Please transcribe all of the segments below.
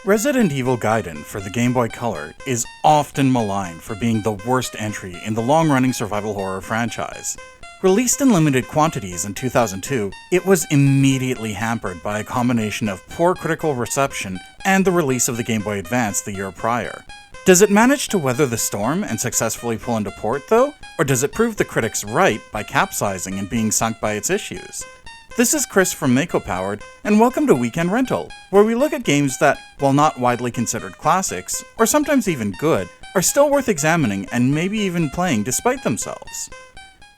Resident Evil Gaiden for the Game Boy Color is often maligned for being the worst entry in the long-running survival horror franchise. Released in limited quantities in 2002, it was immediately hampered by a combination of poor critical reception and the release of the Game Boy Advance the year prior. Does it manage to weather the storm and successfully pull into port though? Or does it prove the critics right by capsizing and being sunk by its issues? This is Chris from Makopowered, and welcome to Weekend Rental, where we look at games that, while not widely considered classics, or sometimes even good, are still worth examining and maybe even playing despite themselves.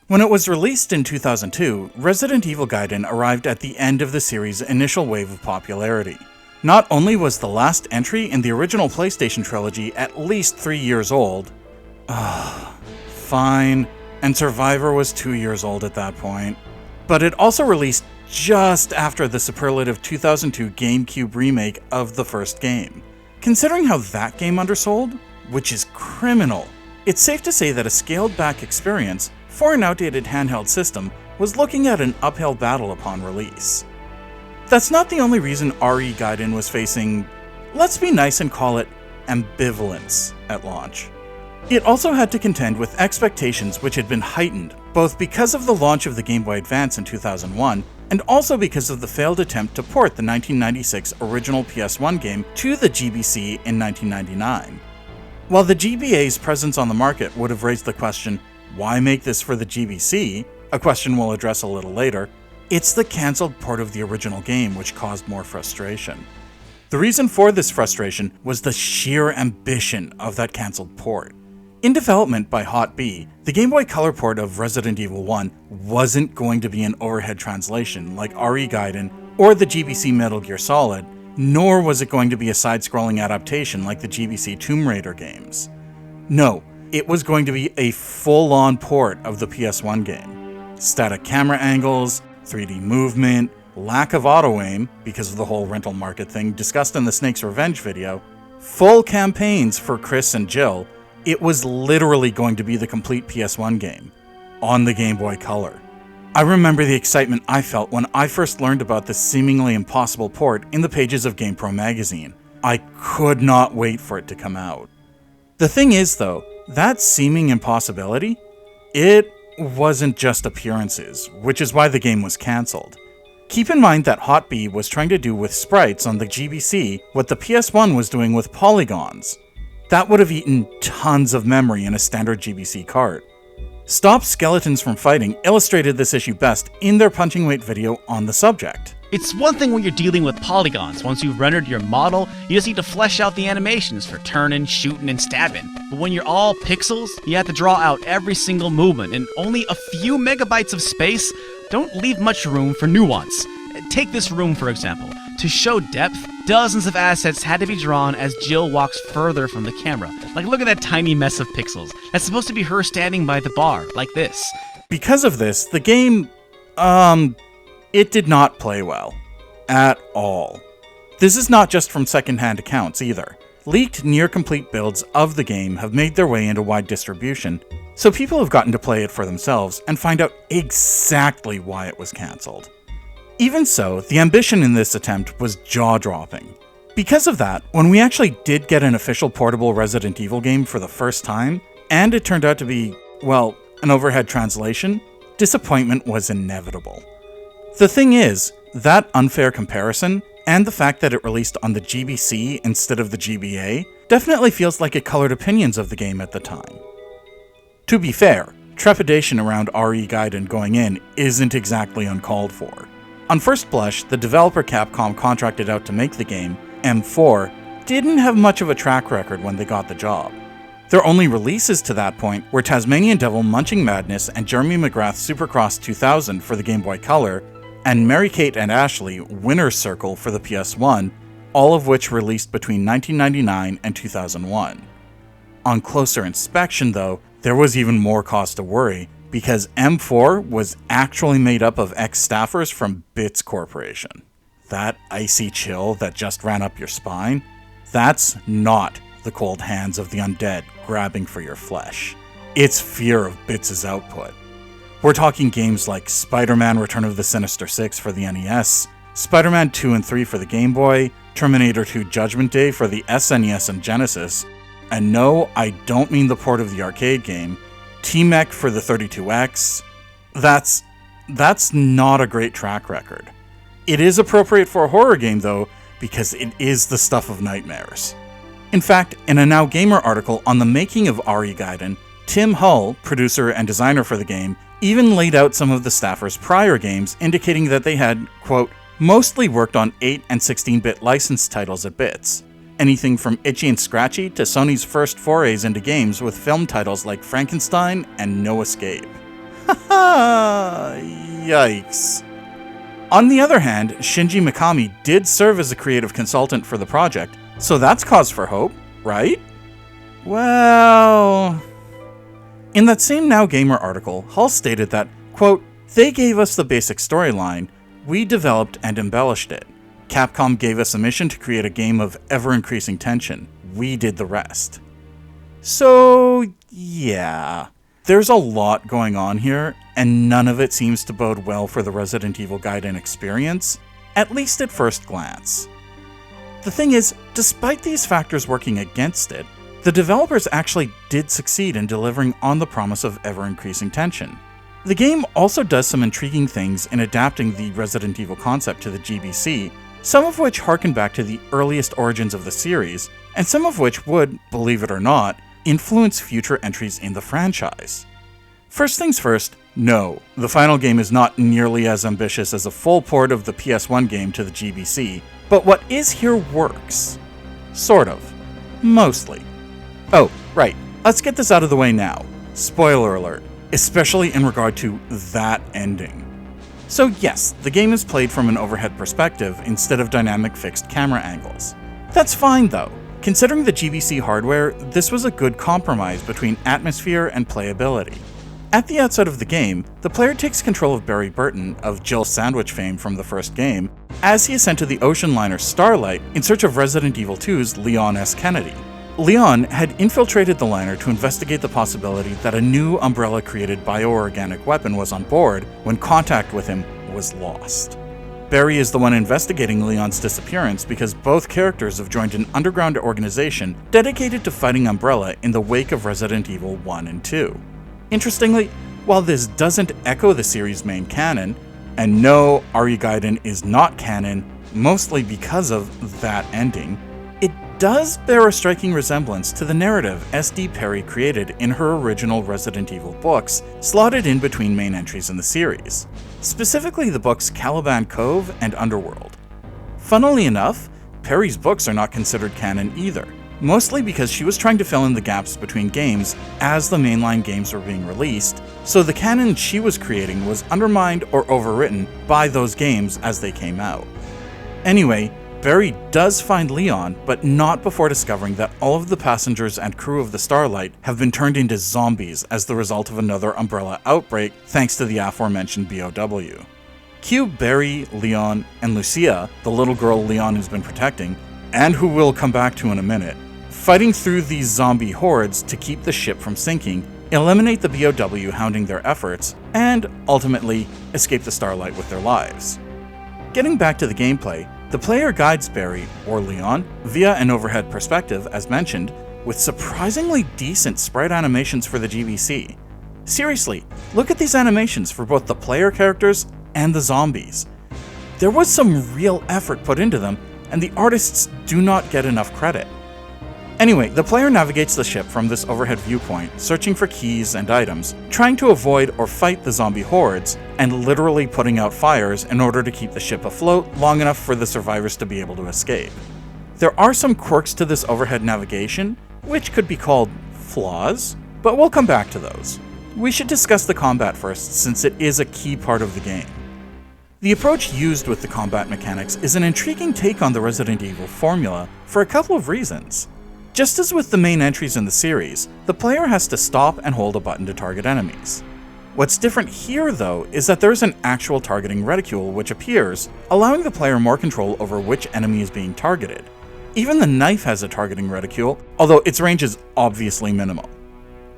When it was released in 2002, Resident Evil Gaiden arrived at the end of the series' initial wave of popularity. Not only was the last entry in the original PlayStation trilogy at least 3 years old, fine, and Survivor was 2 years old at that point, but it also released just after the superlative 2002 GameCube remake of the first game. Considering how that game undersold, which is criminal, it's safe to say that a scaled-back experience for an outdated handheld system was looking at an uphill battle upon release. That's not the only reason RE Gaiden was facing, let's be nice and call it, ambivalence at launch. It also had to contend with expectations which had been heightened, both because of the launch of the Game Boy Advance in 2001, and also because of the failed attempt to port the 1996 original PS1 game to the GBC in 1999. While the GBA's presence on the market would have raised the question, why make this for the GBC? A question we'll address a little later. It's the cancelled port of the original game which caused more frustration. The reason for this frustration was the sheer ambition of that cancelled port. In development by Hot B, the Game Boy Color port of Resident Evil 1 wasn't going to be an overhead translation like RE Gaiden or the GBC Metal Gear Solid, nor was it going to be a side-scrolling adaptation like the GBC Tomb Raider games. No, it was going to be a full-on port of the PS1 game. Static camera angles, 3D movement, lack of auto-aim because of the whole rental market thing discussed in the Snake's Revenge video, full campaigns for Chris and Jill. It was literally going to be the complete PS1 game, on the Game Boy Color. I remember the excitement I felt when I first learned about this seemingly impossible port in the pages of GamePro magazine. I could not wait for it to come out. The thing is though, that seeming impossibility, it wasn't just appearances, which is why the game was cancelled. Keep in mind that Hot B was trying to do with sprites on the GBC what the PS1 was doing with polygons. That would have eaten tons of memory in a standard GBC cart. Stop Skeletons from Fighting illustrated this issue best in their punching weight video on the subject. It's one thing when you're dealing with polygons. Once you've rendered your model, you just need to flesh out the animations for turning, shooting, and stabbing. But when you're all pixels, you have to draw out every single movement, and only a few megabytes of space don't leave much room for nuance. Take this room, for example. To show depth, dozens of assets had to be drawn as Jill walks further from the camera. Like, look at that tiny mess of pixels. That's supposed to be her standing by the bar, like this. Because of this, the game, it did not play well. At all. This is not just from secondhand accounts either. Leaked near-complete builds of the game have made their way into wide distribution, so people have gotten to play it for themselves and find out exactly why it was cancelled. Even so, the ambition in this attempt was jaw-dropping. Because of that, when we actually did get an official portable Resident Evil game for the first time, and it turned out to be, well, an overhead translation, disappointment was inevitable. The thing is, that unfair comparison, and the fact that it released on the GBC instead of the GBA, definitely feels like it colored opinions of the game at the time. To be fair, trepidation around RE Gaiden going in isn't exactly uncalled for. On first blush, the developer Capcom contracted out to make the game, M4, didn't have much of a track record when they got the job. Their only releases to that point were Tasmanian Devil Munching Madness and Jeremy McGrath's Supercross 2000 for the Game Boy Color, and Mary-Kate and Ashley Winner's Circle for the PS1, all of which released between 1999 and 2001. On closer inspection though, there was even more cause to worry, because M4 was actually made up of ex-staffers from Bits Corporation. That icy chill that just ran up your spine, that's not the cold hands of the undead grabbing for your flesh. It's fear of Bits' output. We're talking games like Spider-Man Return of the Sinister Six for the NES, Spider-Man 2 and 3 for the Game Boy, Terminator 2 Judgment Day for the SNES and Genesis, and no, I don't mean the port of the arcade game, T-Mech for the 32X. That's not a great track record. It is appropriate for a horror game though, because it is the stuff of nightmares. In fact, in a Now Gamer article on the making of RE Gaiden, Tim Hull, producer and designer for the game, even laid out some of the staffers' prior games, indicating that they had, quote, mostly worked on 8 and 16-bit licensed titles at Bits. Anything from Itchy and Scratchy to Sony's first forays into games with film titles like Frankenstein and No Escape. Haha, yikes. On the other hand, Shinji Mikami did serve as a creative consultant for the project, so that's cause for hope, right? Well... In that same Now Gamer article, Hull stated that, quote, they gave us the basic storyline, we developed and embellished it. Capcom gave us a mission to create a game of ever-increasing tension. We did the rest. So, yeah. There's a lot going on here, and none of it seems to bode well for the Resident Evil Gaiden experience, at least at first glance. The thing is, despite these factors working against it, the developers actually did succeed in delivering on the promise of ever-increasing tension. The game also does some intriguing things in adapting the Resident Evil concept to the GBC, some of which harken back to the earliest origins of the series, and some of which would, believe it or not, influence future entries in the franchise. First things first, no, the final game is not nearly as ambitious as a full port of the PS1 game to the GBC, but what is here works. Sort of. Mostly. Oh, right, let's get this out of the way now. Spoiler alert, especially in regard to that ending. So yes, the game is played from an overhead perspective instead of dynamic fixed camera angles. That's fine though. Considering the GBC hardware, this was a good compromise between atmosphere and playability. At the outset of the game, the player takes control of Barry Burton, of Jill Sandwich fame from the first game, as he ascends to the ocean liner Starlight in search of Resident Evil 2's Leon S. Kennedy. Leon had infiltrated the liner to investigate the possibility that a new Umbrella-created bioorganic weapon was on board when contact with him was lost. Barry is the one investigating Leon's disappearance because both characters have joined an underground organization dedicated to fighting Umbrella in the wake of Resident Evil 1 and 2. Interestingly, while this doesn't echo the series' main canon, and no, RE Gaiden is not canon, mostly because of that ending, it does bear a striking resemblance to the narrative S.D. Perry created in her original Resident Evil books, slotted in between main entries in the series, specifically the books Caliban Cove and Underworld. Funnily enough, Perry's books are not considered canon either, mostly because she was trying to fill in the gaps between games as the mainline games were being released, so the canon she was creating was undermined or overwritten by those games as they came out. Anyway, Barry does find Leon, but not before discovering that all of the passengers and crew of the Starlight have been turned into zombies as the result of another Umbrella outbreak thanks to the aforementioned BOW. Cue Barry, Leon, and Lucia, the little girl Leon has been protecting, and who we'll come back to in a minute, fighting through these zombie hordes to keep the ship from sinking, eliminate the BOW hounding their efforts, and ultimately escape the Starlight with their lives. Getting back to the gameplay, the player guides Barry, or Leon, via an overhead perspective, as mentioned, with surprisingly decent sprite animations for the GBC. Seriously, look at these animations for both the player characters and the zombies. There was some real effort put into them, and the artists do not get enough credit. Anyway, the player navigates the ship from this overhead viewpoint, searching for keys and items, trying to avoid or fight the zombie hordes, and literally putting out fires in order to keep the ship afloat long enough for the survivors to be able to escape. There are some quirks to this overhead navigation, which could be called flaws, but we'll come back to those. We should discuss the combat first, since it is a key part of the game. The approach used with the combat mechanics is an intriguing take on the Resident Evil formula for a couple of reasons. Just as with the main entries in the series, the player has to stop and hold a button to target enemies. What's different here, though, is that there is an actual targeting reticule which appears, allowing the player more control over which enemy is being targeted. Even the knife has a targeting reticule, although its range is obviously minimal.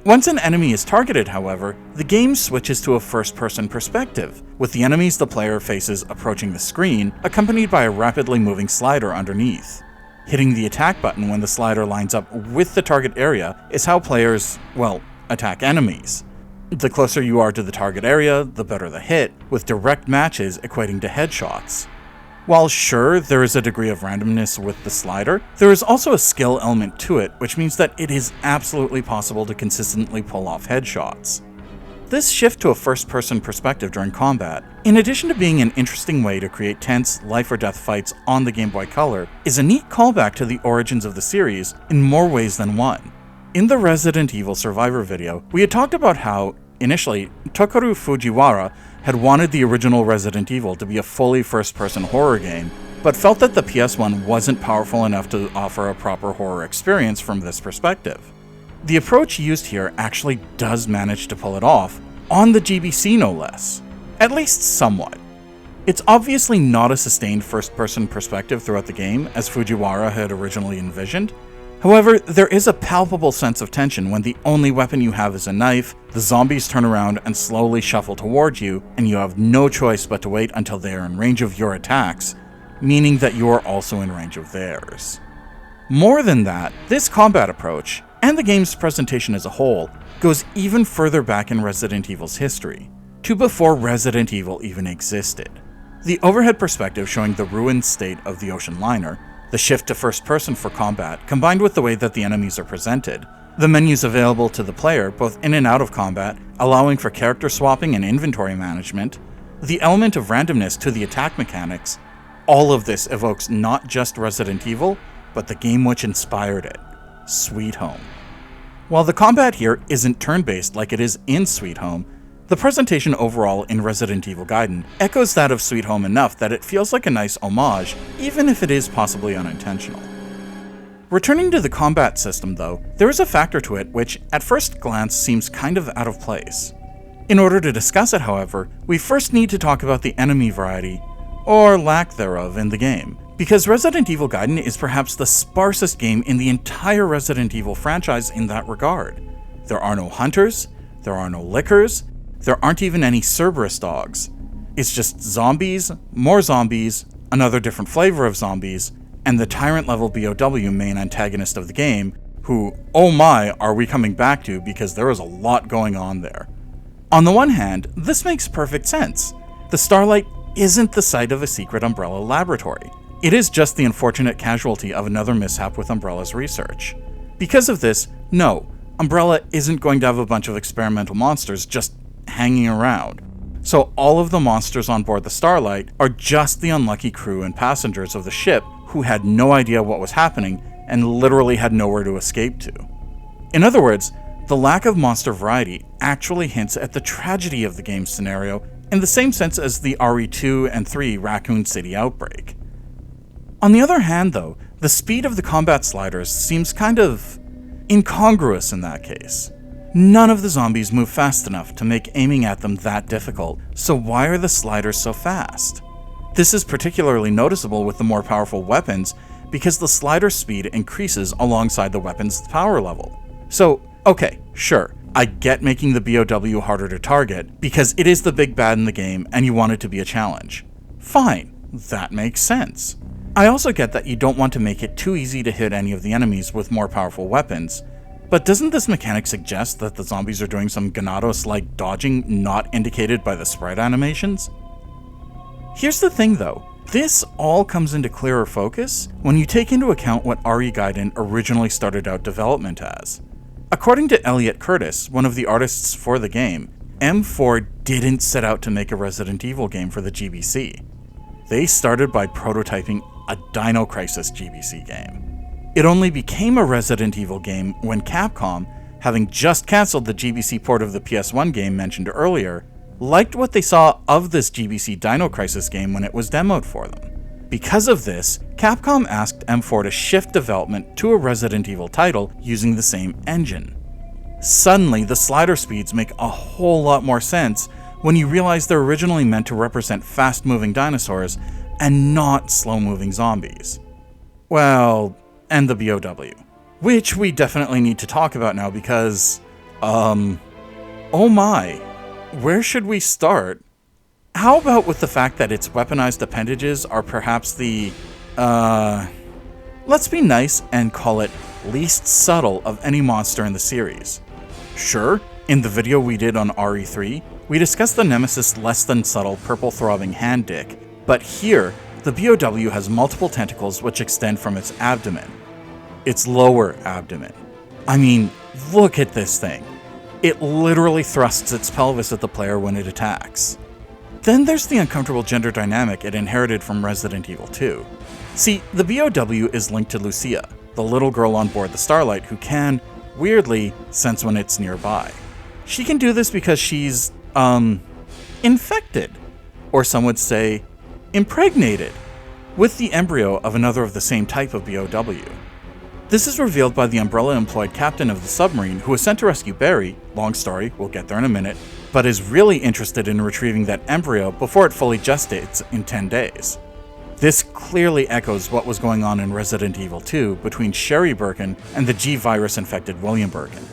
Once an enemy is targeted, however, the game switches to a first-person perspective, with the enemies the player faces approaching the screen, accompanied by a rapidly moving slider underneath. Hitting the attack button when the slider lines up with the target area is how players, well, attack enemies. The closer you are to the target area, the better the hit, with direct matches equating to headshots. While sure, there is a degree of randomness with the slider, there is also a skill element to it, which means that it is absolutely possible to consistently pull off headshots. This shift to a first-person perspective during combat, in addition to being an interesting way to create tense, life-or-death fights on the Game Boy Color, is a neat callback to the origins of the series in more ways than one. In the Resident Evil Survivor video, we had talked about how, initially, Tokaru Fujiwara had wanted the original Resident Evil to be a fully first-person horror game, but felt that the PS1 wasn't powerful enough to offer a proper horror experience from this perspective. The approach used here actually does manage to pull it off, on the GBC no less. At least somewhat. It's obviously not a sustained first-person perspective throughout the game, as Fujiwara had originally envisioned. However, there is a palpable sense of tension when the only weapon you have is a knife, the zombies turn around and slowly shuffle towards you, and you have no choice but to wait until they are in range of your attacks, meaning that you are also in range of theirs. More than that, this combat approach, and the game's presentation as a whole, goes even further back in Resident Evil's history, to before Resident Evil even existed. The overhead perspective showing the ruined state of the ocean liner, the shift to first person for combat, combined with the way that the enemies are presented, the menus available to the player both in and out of combat, allowing for character swapping and inventory management, the element of randomness to the attack mechanics, all of this evokes not just Resident Evil, but the game which inspired it, Sweet Home. While the combat here isn't turn-based like it is in Sweet Home, the presentation overall in Resident Evil Gaiden echoes that of Sweet Home enough that it feels like a nice homage, even if it is possibly unintentional. Returning to the combat system though, there is a factor to it which, at first glance, seems kind of out of place. In order to discuss it, however, we first need to talk about the enemy variety, or lack thereof, in the game, because Resident Evil Gaiden is perhaps the sparsest game in the entire Resident Evil franchise in that regard. There are no hunters, there are no lickers, there aren't even any Cerberus dogs. It's just zombies, more zombies, another different flavor of zombies, and the tyrant-level BOW main antagonist of the game, who, oh my, are we coming back to because there is a lot going on there. On the one hand, this makes perfect sense. The Starlight isn't the site of a secret Umbrella laboratory. It is just the unfortunate casualty of another mishap with Umbrella's research. Because of this, no, Umbrella isn't going to have a bunch of experimental monsters just hanging around. So all of the monsters on board the Starlight are just the unlucky crew and passengers of the ship who had no idea what was happening and literally had nowhere to escape to. In other words, the lack of monster variety actually hints at the tragedy of the game's scenario in the same sense as the RE2 and 3 Raccoon City outbreak. On the other hand though, the speed of the combat sliders seems kind of incongruous in that case. None of the zombies move fast enough to make aiming at them that difficult, so why are the sliders so fast? This is particularly noticeable with the more powerful weapons because the slider speed increases alongside the weapon's power level. So, okay, sure, I get making the BOW harder to target because it is the big bad in the game and you want it to be a challenge. Fine, that makes sense. I also get that you don't want to make it too easy to hit any of the enemies with more powerful weapons, but doesn't this mechanic suggest that the zombies are doing some Ganados-like dodging not indicated by the sprite animations? Here's the thing though, this all comes into clearer focus when you take into account what RE Gaiden originally started out development as. According to Elliot Curtis, one of the artists for the game, M4 didn't set out to make a Resident Evil game for the GBC. They started by prototyping a Dino Crisis GBC game. It only became a Resident Evil game when Capcom, having just cancelled the GBC port of the PS1 game mentioned earlier, liked what they saw of this GBC Dino Crisis game when it was demoed for them. Because of this, Capcom asked M4 to shift development to a Resident Evil title using the same engine. Suddenly, the slider speeds make a whole lot more sense when you realize they're originally meant to represent fast-moving dinosaurs and not slow-moving zombies. Well, and the BOW, which we definitely need to talk about now because Oh my, where should we start? How about with the fact that its weaponized appendages are perhaps the, let's be nice and call it least subtle of any monster in the series. Sure, in the video we did on RE3, we discussed the nemesis less than subtle purple throbbing hand dick, but here, the BOW has multiple tentacles which extend from its abdomen. Its lower abdomen. I mean, look at this thing. It literally thrusts its pelvis at the player when it attacks. Then there's the uncomfortable gender dynamic it inherited from Resident Evil 2. See, the BOW is linked to Lucia, the little girl on board the Starlight who can, weirdly, sense when it's nearby. She can do this because she's, infected, or some would say, impregnated, with the embryo of another of the same type of BOW. This is revealed by the Umbrella-employed captain of the submarine who was sent to rescue Barry, long story, we'll get there in a minute, but is really interested in retrieving that embryo before it fully gestates in 10 days. This clearly echoes what was going on in Resident Evil 2 between Sherry Birkin and the G-virus-infected William Birkin.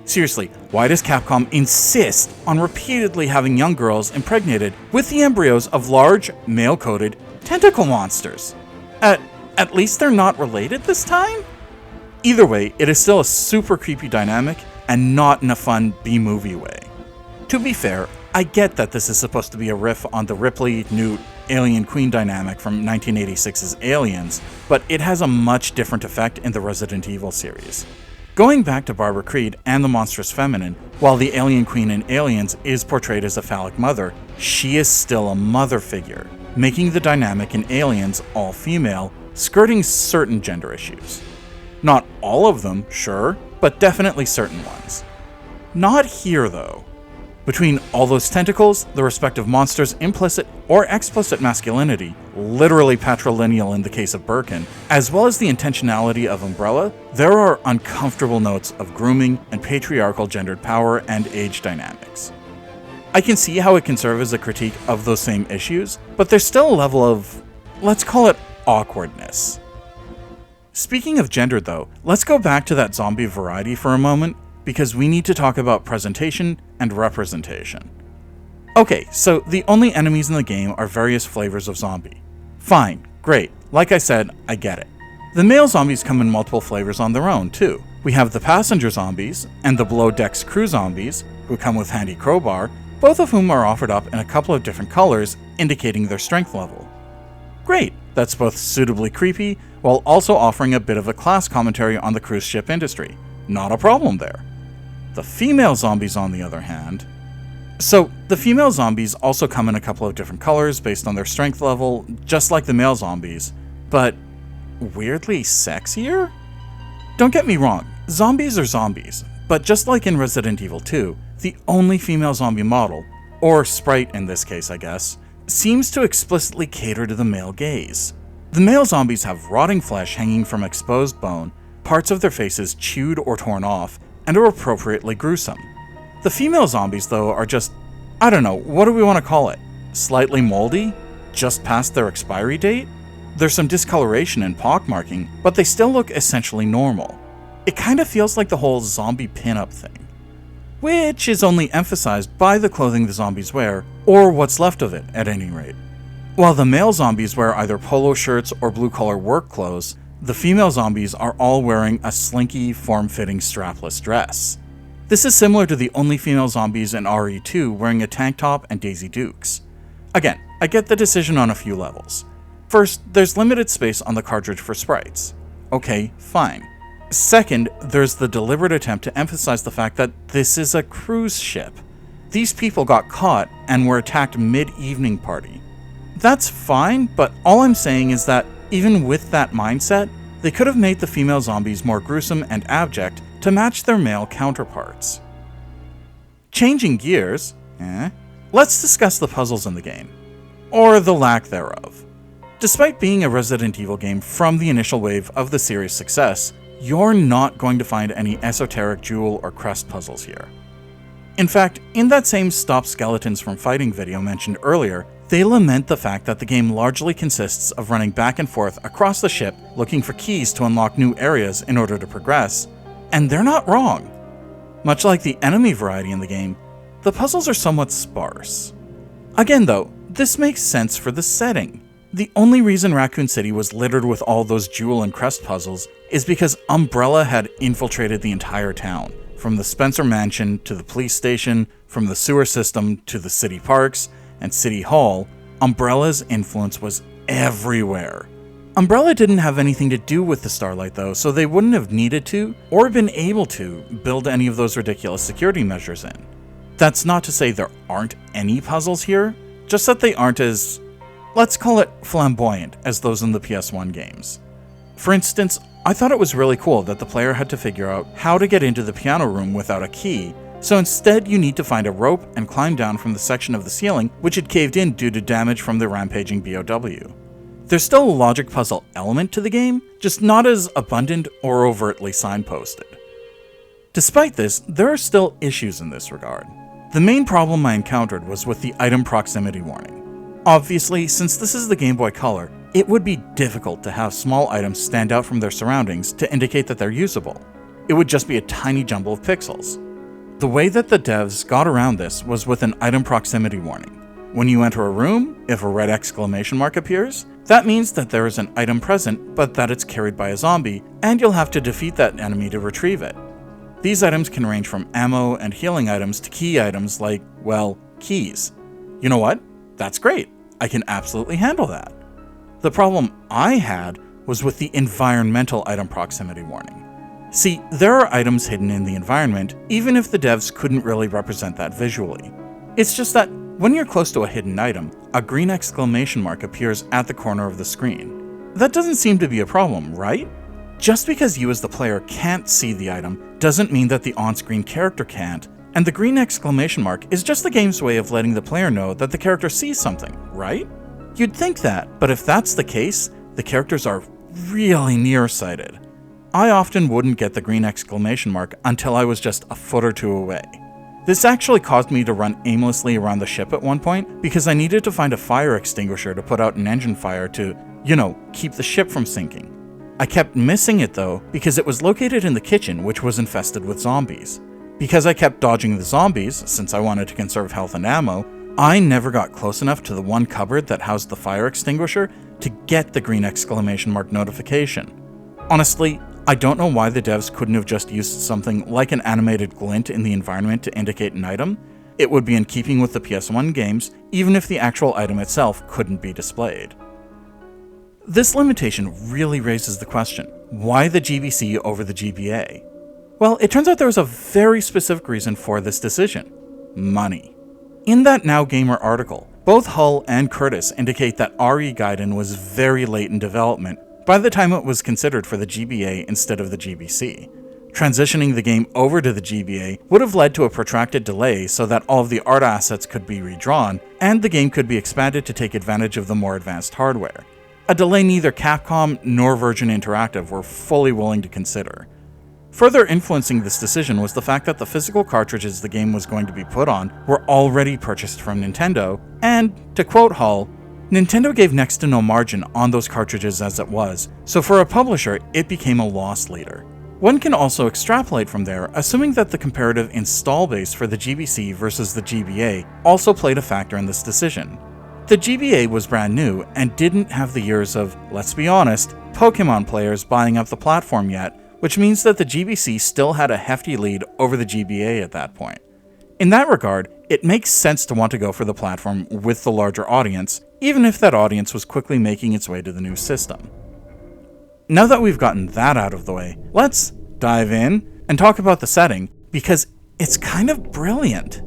Seriously, why does Capcom insist on repeatedly having young girls impregnated with the embryos of large, male-coded tentacle monsters? At least they're not related this time? Either way, it is still a super creepy dynamic, and not in a fun B-movie way. To be fair, I get that this is supposed to be a riff on the Ripley, Newt, Alien Queen dynamic from 1986's Aliens, but it has a much different effect in the Resident Evil series. Going back to Barbara Creed and the monstrous feminine, while the Alien Queen in Aliens is portrayed as a phallic mother, she is still a mother figure, making the dynamic in Aliens all female, skirting certain gender issues. Not all of them, sure, but definitely certain ones. Not here, though. Between all those tentacles, the respective monsters' implicit or explicit masculinity, literally patrilineal in the case of Birkin, as well as the intentionality of Umbrella, there are uncomfortable notes of grooming and patriarchal gendered power and age dynamics. I can see how it can serve as a critique of those same issues, but there's still a level of, let's call it, awkwardness. Speaking of gender though, let's go back to that zombie variety for a moment, because we need to talk about presentation and representation. Okay, so the only enemies in the game are various flavors of zombie. Fine, great, like I said, I get it. The male zombies come in multiple flavors on their own too. We have the passenger zombies, and the below decks crew zombies, who come with handy crowbar, both of whom are offered up in a couple of different colors, indicating their strength level. Great, that's both suitably creepy, while also offering a bit of a class commentary on the cruise ship industry. Not a problem there. The female zombies, on the other hand... So, the female zombies also come in a couple of different colors based on their strength level, just like the male zombies, but weirdly sexier? Don't get me wrong, zombies are zombies, but just like in Resident Evil 2, the only female zombie model, or sprite in this case I guess, seems to explicitly cater to the male gaze. The male zombies have rotting flesh hanging from exposed bone, parts of their faces chewed or torn off, and are appropriately gruesome. The female zombies, though, are just, I don't know, what do we want to call it? Slightly moldy? Just past their expiry date? There's some discoloration and pockmarking, but they still look essentially normal. It kind of feels like the whole zombie pinup thing, which is only emphasized by the clothing the zombies wear, or what's left of it, at any rate. While the male zombies wear either polo shirts or blue-collar work clothes, the female zombies are all wearing a slinky, form-fitting strapless dress. This is similar to the only female zombies in RE2 wearing a tank top and Daisy Dukes. Again, I get the decision on a few levels. First, there's limited space on the cartridge for sprites. Okay, fine. Second, there's the deliberate attempt to emphasize the fact that this is a cruise ship. These people got caught and were attacked mid-evening party. That's fine, but all I'm saying is that even with that mindset, they could have made the female zombies more gruesome and abject to match their male counterparts. Changing gears, let's discuss the puzzles in the game, or the lack thereof. Despite being a Resident Evil game from the initial wave of the series' success, you're not going to find any esoteric jewel or crest puzzles here. In fact, in that same Stop Skeletons from Fighting video mentioned earlier, they lament the fact that the game largely consists of running back and forth across the ship looking for keys to unlock new areas in order to progress, and they're not wrong. Much like the enemy variety in the game, the puzzles are somewhat sparse. Again though, this makes sense for the setting. The only reason Raccoon City was littered with all those jewel and crest puzzles is because Umbrella had infiltrated the entire town, from the Spencer Mansion to the police station, from the sewer system to the city parks and City Hall. Umbrella's influence was everywhere. Umbrella didn't have anything to do with the Starlight though, so they wouldn't have needed to, or been able to, build any of those ridiculous security measures in. That's not to say there aren't any puzzles here, just that they aren't as, let's call it, flamboyant as those in the PS1 games. For instance, I thought it was really cool that the player had to figure out how to get into the piano room without a key, so instead you need to find a rope and climb down from the section of the ceiling which had caved in due to damage from the rampaging BOW. There's still a logic puzzle element to the game, just not as abundant or overtly signposted. Despite this, there are still issues in this regard. The main problem I encountered was with the item proximity warning. Obviously, since this is the Game Boy Color, it would be difficult to have small items stand out from their surroundings to indicate that they're usable. It would just be a tiny jumble of pixels. The way that the devs got around this was with an item proximity warning. When you enter a room, if a red exclamation mark appears, that means that there is an item present, but that it's carried by a zombie, and you'll have to defeat that enemy to retrieve it. These items can range from ammo and healing items to key items like, well, keys. You know what? That's great. I can absolutely handle that. The problem I had was with the environmental item proximity warning. See, there are items hidden in the environment, even if the devs couldn't really represent that visually. It's just that when you're close to a hidden item, a green exclamation mark appears at the corner of the screen. That doesn't seem to be a problem, right? Just because you as the player can't see the item doesn't mean that the on-screen character can't, and the green exclamation mark is just the game's way of letting the player know that the character sees something, right? You'd think that, but if that's the case, the characters are really nearsighted. I often wouldn't get the green exclamation mark until I was just a foot or two away. This actually caused me to run aimlessly around the ship at one point because I needed to find a fire extinguisher to put out an engine fire to, keep the ship from sinking. I kept missing it though because it was located in the kitchen, which was infested with zombies. Because I kept dodging the zombies, since I wanted to conserve health and ammo, I never got close enough to the one cupboard that housed the fire extinguisher to get the green exclamation mark notification. Honestly, I don't know why the devs couldn't have just used something like an animated glint in the environment to indicate an item. It would be in keeping with the PS1 games, even if the actual item itself couldn't be displayed. This limitation really raises the question, why the GBC over the GBA? Well, it turns out there was a very specific reason for this decision: money. In that Now Gamer article, both Hull and Curtis indicate that RE Gaiden was very late in development by the time it was considered for the GBA instead of the GBC. Transitioning the game over to the GBA would have led to a protracted delay so that all of the art assets could be redrawn, and the game could be expanded to take advantage of the more advanced hardware. A delay neither Capcom nor Virgin Interactive were fully willing to consider. Further influencing this decision was the fact that the physical cartridges the game was going to be put on were already purchased from Nintendo, and, to quote Hull, Nintendo gave next to no margin on those cartridges as it was, so for a publisher, it became a loss leader. One can also extrapolate from there, assuming that the comparative install base for the GBC versus the GBA also played a factor in this decision. The GBA was brand new and didn't have the years of, let's be honest, Pokemon players buying up the platform yet, which means that the GBC still had a hefty lead over the GBA at that point. In that regard, it makes sense to want to go for the platform with the larger audience, even if that audience was quickly making its way to the new system. Now that we've gotten that out of the way, let's dive in and talk about the setting, because it's kind of brilliant.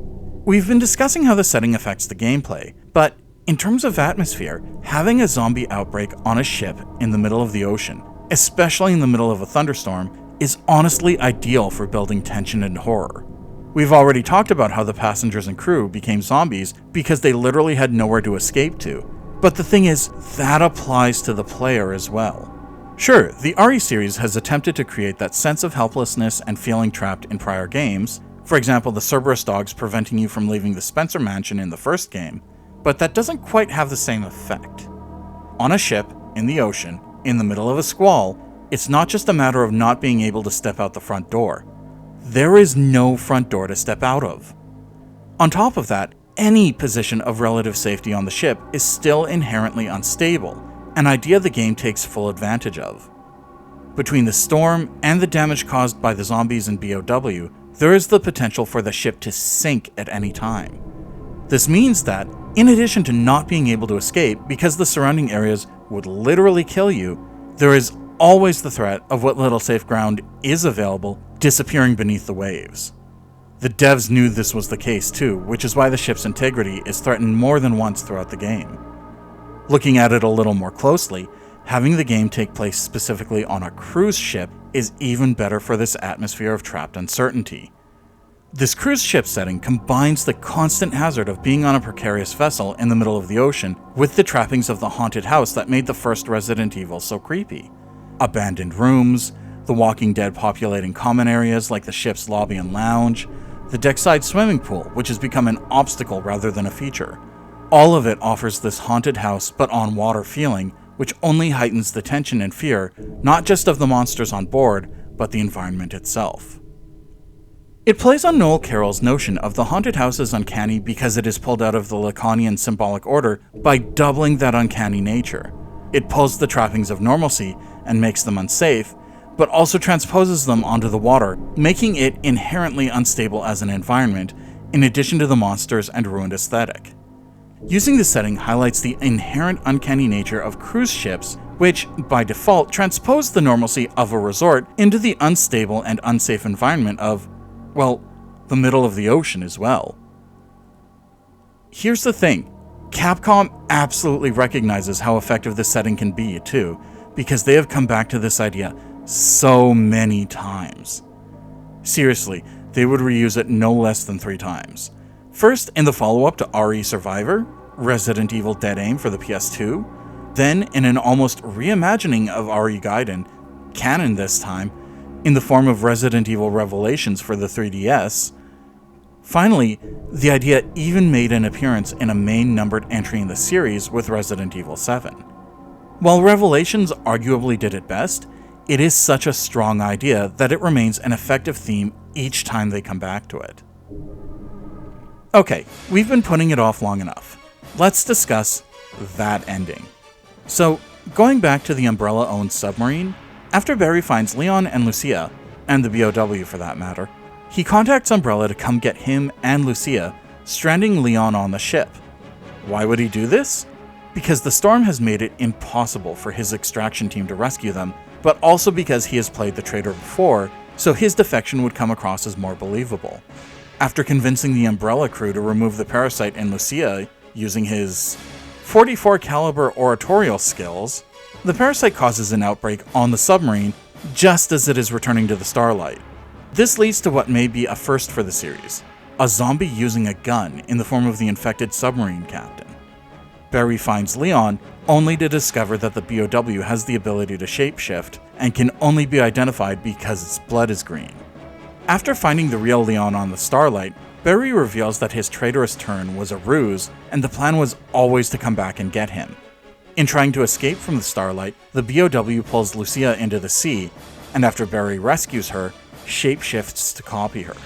We've been discussing how the setting affects the gameplay, but in terms of atmosphere, having a zombie outbreak on a ship in the middle of the ocean, especially in the middle of a thunderstorm, is honestly ideal for building tension and horror. We've already talked about how the passengers and crew became zombies because they literally had nowhere to escape to, but the thing is, that applies to the player as well. Sure, the RE series has attempted to create that sense of helplessness and feeling trapped in prior games, for example the Cerberus dogs preventing you from leaving the Spencer Mansion in the first game, but that doesn't quite have the same effect. On a ship, in the ocean, in the middle of a squall, it's not just a matter of not being able to step out the front door. there is no front door to step out of. On top of that, any position of relative safety on the ship is still inherently unstable, an idea the game takes full advantage of. Between the storm and the damage caused by the zombies and BOW, there is the potential for the ship to sink at any time. This means that, in addition to not being able to escape because the surrounding areas would literally kill you, there is always the threat of what little safe ground is available disappearing beneath the waves. The devs knew this was the case too, which is why the ship's integrity is threatened more than once throughout the game. Looking at it a little more closely, having the game take place specifically on a cruise ship is even better for this atmosphere of trapped uncertainty. This cruise ship setting combines the constant hazard of being on a precarious vessel in the middle of the ocean with the trappings of the haunted house that made the first Resident Evil so creepy. Abandoned rooms, the Walking Dead populating common areas like the ship's lobby and lounge, the deckside swimming pool, which has become an obstacle rather than a feature. All of it offers this haunted house but on water feeling, which only heightens the tension and fear, not just of the monsters on board, but the environment itself. It plays on Noel Carroll's notion of the haunted house as uncanny because it is pulled out of the Lacanian symbolic order by doubling that uncanny nature. It pulls the trappings of normalcy and makes them unsafe, but also transposes them onto the water, making it inherently unstable as an environment, in addition to the monsters and ruined aesthetic. Using this setting highlights the inherent uncanny nature of cruise ships, which, by default, transpose the normalcy of a resort into the unstable and unsafe environment of, well, the middle of the ocean as well. Here's the thing, Capcom absolutely recognizes how effective this setting can be too, because they have come back to this idea so many times. Seriously, they would reuse it no less than 3 times. First in the follow-up to RE Survivor, Resident Evil Dead Aim for the PS2, then in an almost reimagining of RE Gaiden, canon this time, in the form of Resident Evil Revelations for the 3DS. Finally, the idea even made an appearance in a main numbered entry in the series with Resident Evil 7. While Revelations arguably did it best, it is such a strong idea that it remains an effective theme each time they come back to it. Okay, we've been putting it off long enough. Let's discuss that ending. So, going back to the Umbrella-owned submarine, after Barry finds Leon and Lucia, and the BOW for that matter, he contacts Umbrella to come get him and Lucia, stranding Leon on the ship. Why would he do this? Because the storm has made it impossible for his extraction team to rescue them, but also because he has played the traitor before, so his defection would come across as more believable. After convincing the Umbrella crew to remove the parasite in Lucia using his .44 caliber oratorial skills, the parasite causes an outbreak on the submarine just as it is returning to the Starlight. This leads to what may be a first for the series, a zombie using a gun in the form of the infected submarine captain. Barry finds Leon only to discover that the BOW has the ability to shapeshift and can only be identified because its blood is green. After finding the real Leon on the Starlight, Barry reveals that his traitorous turn was a ruse and the plan was always to come back and get him. In trying to escape from the Starlight, the BOW pulls Lucia into the sea, and after Barry rescues her, shapeshifts to copy her.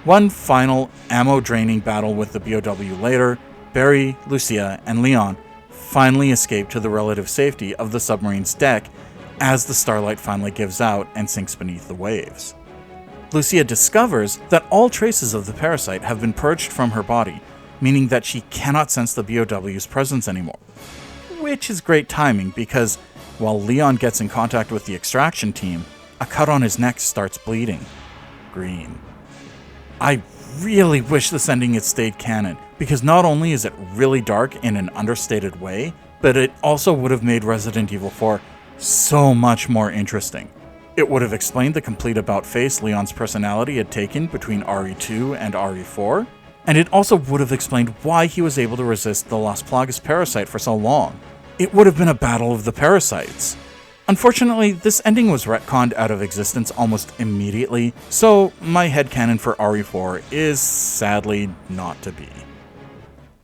One final, ammo-draining battle with the BOW later, Barry, Lucia, and Leon finally escape to the relative safety of the submarine's deck as the Starlight finally gives out and sinks beneath the waves. Lucia discovers that all traces of the parasite have been purged from her body, meaning that she cannot sense the BOW's presence anymore. Which is great timing because, while Leon gets in contact with the extraction team, a cut on his neck starts bleeding green. I really wish this ending had stayed canon, because not only is it really dark in an understated way, but it also would have made Resident Evil 4 so much more interesting. It would have explained the complete about-face Leon's personality had taken between RE2 and RE4, and it also would have explained why he was able to resist the Las Plagas parasite for so long. It would have been a battle of the parasites. Unfortunately, this ending was retconned out of existence almost immediately, so my headcanon for RE4 is sadly not to be.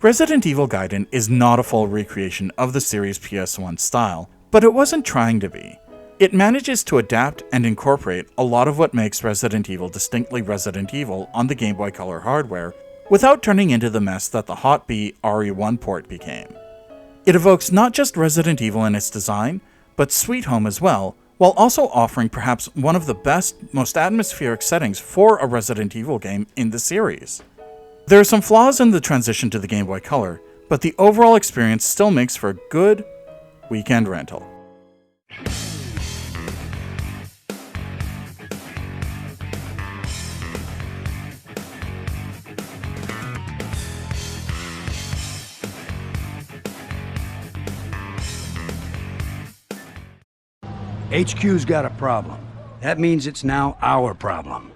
Resident Evil Gaiden is not a full recreation of the series' PS1 style, but it wasn't trying to be. It manages to adapt and incorporate a lot of what makes Resident Evil distinctly Resident Evil on the Game Boy Color hardware, without turning into the mess that the Hot B RE1 port became. It evokes not just Resident Evil in its design, but Sweet Home as well, while also offering perhaps one of the best, most atmospheric settings for a Resident Evil game in the series. There are some flaws in the transition to the Game Boy Color, but the overall experience still makes for a good weekend rental. HQ's got a problem. That means it's now our problem.